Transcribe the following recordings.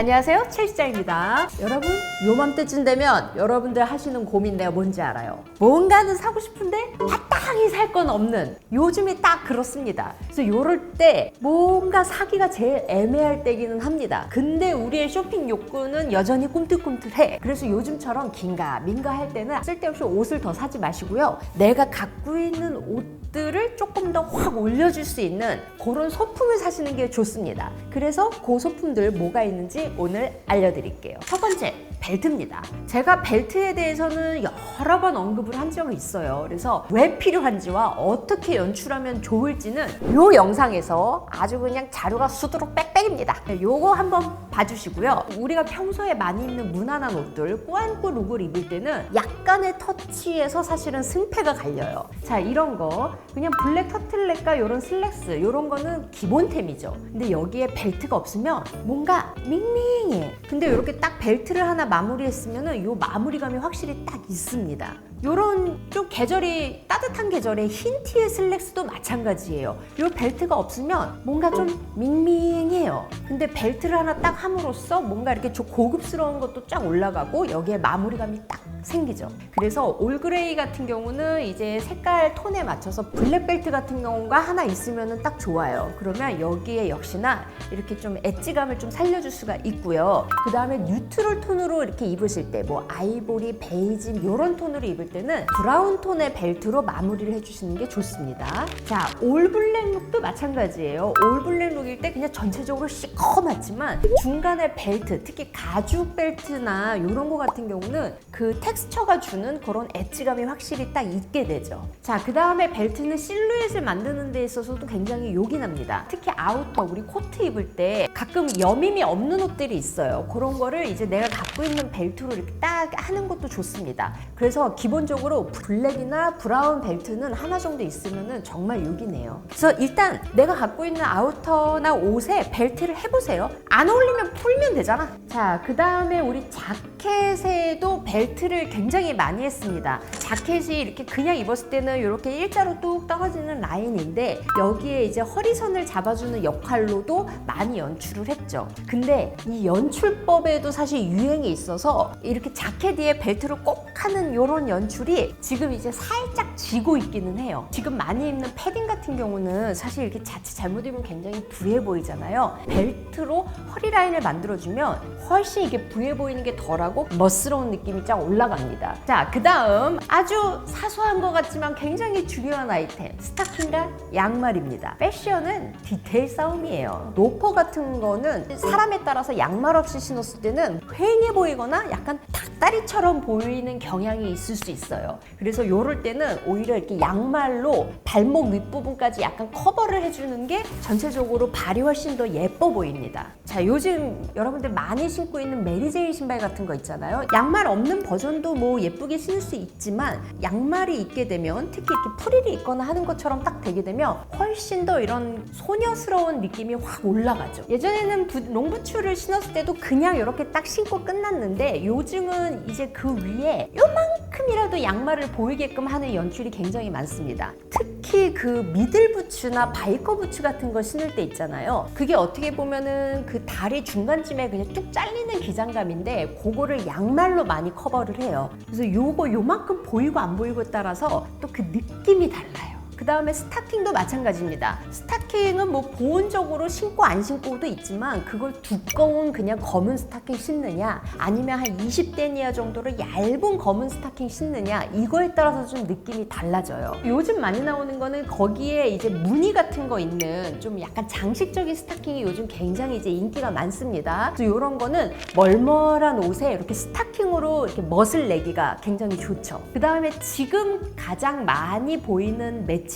안녕하세요, 최 실장입니다. 여러분, 요맘때쯤 되면 여러분들 하시는 고민 내가 뭔지 알아요. 뭔가는 사고 싶은데 마땅히 살 건 없는, 요즘이 딱 그렇습니다. 그래서 요럴 때 뭔가 사기가 제일 애매할 때기는 합니다. 근데 우리의 쇼핑 욕구는 여전히 꿈틀꿈틀해. 그래서 요즘처럼 긴가민가 할 때는 쓸데없이 옷을 더 사지 마시고요, 내가 갖고 있는 옷들을 조금 더 확 올려줄 수 있는 그런 소품을 사시는 게 좋습니다. 그래서 그 소품들 뭐가 있는지 오늘 알려드릴게요. 첫 번째, 벨트입니다. 제가 벨트에 대해서는 여러 번 언급을 한 적이 있어요. 그래서 왜 필요한지와 어떻게 연출하면 좋을지는 이 영상에서 아주 그냥 자료가 수두룩 빽빽입니다. 요거 한번 봐주시고요. 우리가 평소에 많이 입는 무난한 옷들, 꾸안꾸 룩을 입을 때는 약간의 터치에서 사실은 승패가 갈려요. 자, 이런 거 그냥 블랙 터틀넥과 이런 슬랙스, 이런 거는 기본템이죠. 근데 여기에 벨트가 없으면 뭔가 밍밍해. 근데 이렇게 딱 벨트를 하나 마무리했으면은 이 마무리감이 확실히 딱 있습니다. 요런 좀 계절이 따뜻한 계절에 흰 티의 슬랙스도 마찬가지예요. 요 벨트가 없으면 뭔가 좀 밍밍해요. 근데 벨트를 하나 딱 함으로써 뭔가 이렇게 좀 고급스러운 것도 쫙 올라가고 여기에 마무리감이 딱 생기죠. 그래서 올그레이 같은 경우는 이제 색깔 톤에 맞춰서 블랙 벨트 같은 경우가 하나 있으면 딱 좋아요. 그러면 여기에 역시나 이렇게 좀 엣지감을 좀 살려줄 수가 있고요. 그 다음에 뉴트럴 톤으로 이렇게 입으실 때 뭐 아이보리, 베이지 이런 톤으로 입을 때는 브라운 톤의 벨트로 마무리를 해주시는 게 좋습니다. 자, 올 블랙 룩도 마찬가지예요. 올 블랙 룩일 때 그냥 전체적으로 시커멓지만 중간에 벨트, 특히 가죽 벨트나 이런 거 같은 경우는 그 텍스처가 주는 그런 엣지감이 확실히 딱 있게 되죠. 자, 그 다음에 벨트는 실루엣을 만드는 데 있어서도 굉장히 요긴합니다. 특히 아우터, 우리 코트 입을 때 가끔 여밈이 없는 옷들이 있어요. 그런 거를 이제 내가 갖고 있는 벨트로 이렇게 딱 하는 것도 좋습니다. 그래서 기본적으로 블랙이나 브라운 벨트는 하나 정도 있으면 정말 요긴해요. 그래서 일단 내가 갖고 있는 아우터나 옷에 벨트를 해보세요. 안 어울리면 풀면 되잖아. 자, 그 다음에 우리 자켓에도 벨트를 굉장히 많이 했습니다. 자켓이 이렇게 그냥 입었을 때는 이렇게 일자로 뚝 떨어지는 라인인데 여기에 이제 허리선을 잡아주는 역할로도 많이 연출을 했죠. 근데 이 연출법에도 사실 유행이 있어서 이렇게 자켓 위에 벨트를 꼭 하는 이런 연출이 지금 이제 살짝 지고 있기는 해요. 지금 많이 입는 패딩 같은 경우는 사실 이렇게 자칫 잘못 입으면 굉장히 부해 보이잖아요. 벨트로 허리 라인을 만들어주면 훨씬 이게 부해 보이는 게 덜하고 멋스러운 느낌이 쫙 올라갑니다. 자, 그 다음 아주 사소한 것 같지만 굉장히 중요한 아이템, 스타킹과 양말입니다. 패션은 디테일 싸움이에요. 로퍼 같은 거는 사람에 따라서 양말 없이 신었을 때는 휑해 보이거나 약간 닭다리처럼 보이는 경향이 있을 수 있어요. 그래서 요럴 때는 오히려 이렇게 양말로 발목 윗부분까지 약간 커버를 해주는 게 전체적으로 발이 훨씬 더 예뻐 보입니다. 자, 요즘 여러분들 많이 신고 있는 메리제이 신발 같은 거 있잖아요. 양말 없는 버전도 뭐 예쁘게 신을 수 있지만 양말이 있게 되면 특히 이렇게 프릴이 있거나 하는 것처럼 딱 되게 되면 훨씬 더 이런 소녀스러운 느낌이 확 올라가죠. 예전에는 롱부츠를 신었을 때도 그냥 이렇게 딱 신고 끝났는데 요즘은 이제 그 위에 요만큼이라도 양말을 보이게끔 하는 연출이 굉장히 많습니다. 특히 그 미들 부츠나 바이커 부츠 같은 거 신을 때 있잖아요. 그게 어떻게 보면은 그 다리 중간쯤에 그냥 뚝 잘리는 기장감인데 그거를 양말로 많이 커버를 해요. 그래서 요만큼 보이고 안 보이고에 따라서 또 그 느낌이 달라요. 그 다음에 스타킹도 마찬가지입니다. 스타킹은 뭐 보온적으로 신고 안 신고도 있지만 그걸 두꺼운 그냥 검은 스타킹 신느냐 아니면 한 20데니아 정도로 얇은 검은 스타킹 신느냐 이거에 따라서 좀 느낌이 달라져요. 요즘 많이 나오는 거는 거기에 이제 무늬 같은 거 있는 좀 약간 장식적인 스타킹이 요즘 굉장히 이제 인기가 많습니다. 그래서 이런 거는 멀멀한 옷에 이렇게 스타킹으로 이렇게 멋을 내기가 굉장히 좋죠. 그 다음에 지금 가장 많이 보이는 매치는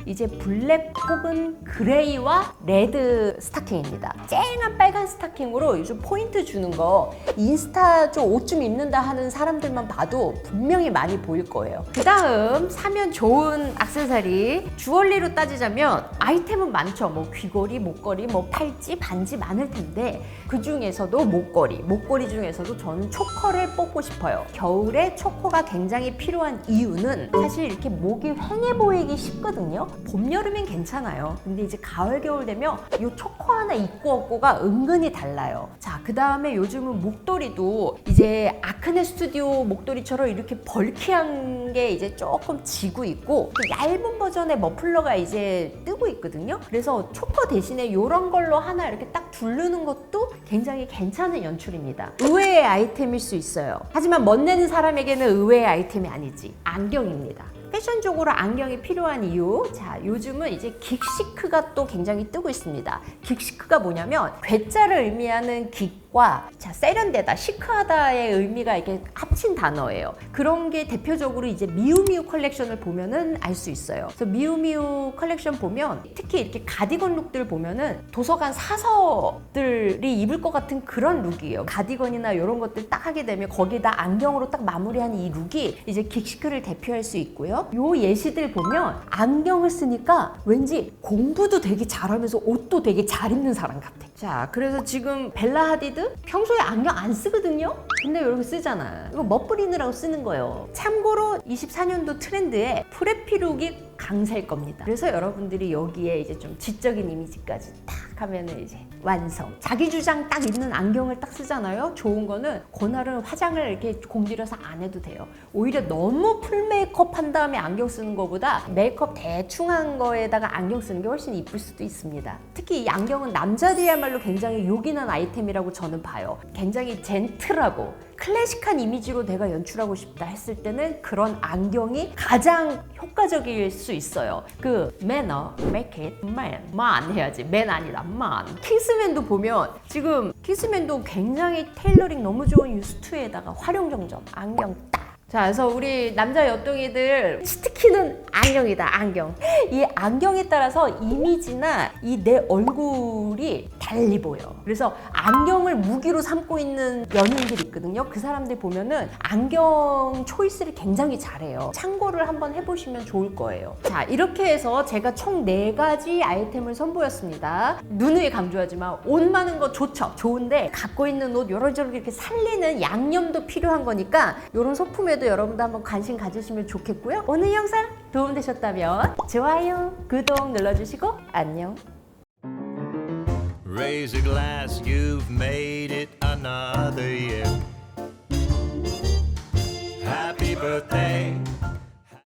이제 블랙 혹은 그레이와 레드 스타킹입니다. 쨍한 빨간 스타킹으로 요즘 포인트 주는 거 인스타 좀 옷 좀 입는다 하는 사람들만 봐도 분명히 많이 보일 거예요. 그 다음 사면 좋은 액세서리, 주얼리로 따지자면 아이템은 많죠. 뭐 귀걸이, 목걸이, 뭐 팔찌, 반지 많을 텐데 그 중에서도 목걸이 중에서도 저는 초커를 뽑고 싶어요. 겨울에 초커가 굉장히 필요한 이유는 사실 이렇게 목이 휑해 보이기 식거든요. 봄, 여름엔 괜찮아요. 근데 이제 가을, 겨울 되면 이 초코 하나 있고 없고가 은근히 달라요. 자, 그 다음에 요즘은 목도리도 이제 아크네 스튜디오 목도리처럼 이렇게 벌키한 게 이제 조금 지고 있고 그 얇은 버전의 머플러가 이제 뜨고 있거든요. 그래서 초코 대신에 이런 걸로 하나 이렇게 딱 두르는 것도 굉장히 괜찮은 연출입니다. 의외의 아이템일 수 있어요. 하지만 멋내는 사람에게는 의외의 아이템이 아니지. 안경입니다. 패션적으로 안경이 필요한 이유. 자, 요즘은 이제 긱시크가 또 굉장히 뜨고 있습니다. 긱시크가 뭐냐면 괴짜를 의미하는 긱과 자, 세련되다, 시크하다의 의미가 이렇게 합친 단어예요. 그런 게 대표적으로 이제 미우미우 컬렉션을 보면은 알 수 있어요. 그래서 미우미우 컬렉션 보면 특히 이렇게 가디건 룩들 보면은 도서관 사서들이 입을 것 같은 그런 룩이에요. 가디건이나 이런 것들 딱 하게 되면 거기다 안경으로 딱 마무리한 이 룩이 이제 긱시크를 대표할 수 있고요. 요 예시들 보면 안경을 쓰니까 왠지 공부도 되게 잘하면서 옷도 되게 잘 입는 사람 같아. 자, 그래서 지금 벨라 하디드 평소에 안경 안 쓰거든요? 근데 이렇게 쓰잖아. 이거 멋부리느라고 쓰는 거예요. 참고로 24년도 트렌드에 프레피 룩이 강세일 겁니다. 그래서 여러분들이 여기에 이제 좀 지적인 이미지까지 딱 하면은 이제 완성. 자기 주장 딱 있는 안경을 딱 쓰잖아요. 좋은 거는 그날은 화장을 이렇게 공들여서 안 해도 돼요. 오히려 너무 풀 메이크업 한 다음에 안경 쓰는 거보다 메이크업 대충 한 거에다가 안경 쓰는 게 훨씬 이쁠 수도 있습니다. 특히 이 안경은 남자들이야말로 굉장히 요긴한 아이템이라고 저는 봐요. 굉장히 젠틀하고 클래식한 이미지로 내가 연출하고 싶다 했을 때는 그런 안경이 가장 효과적일 수 있어요. 그 manner, make it man 해야지. man 아니라 man. 킹스맨도 보면 지금 킹스맨도 굉장히 테일러링 너무 좋은 유스투에다가 활용정점 안경 딱. 자, 그래서 우리 남자 여동이들 치트키는 안경이다, 안경. 이 안경에 따라서 이미지나 이 내 얼굴이 달리 보여. 그래서 안경을 무기로 삼고 있는 연예인들 있거든요. 그 사람들 보면은 안경 초이스를 굉장히 잘해요. 참고를 한번 해보시면 좋을 거예요. 자, 이렇게 해서 제가 총 4가지 아이템을 선보였습니다. 누누이 강조하지만 옷 많은 거 좋죠. 좋은데 갖고 있는 옷 요런저런 이렇게 살리는 양념도 필요한 거니까 이런 소품에도 여러분도 한번 관심 가지시면 좋겠고요. 오늘 영상 도움되셨다면 좋아요, 구독 눌러주시고 안녕. Raise a glass, you've made it another year.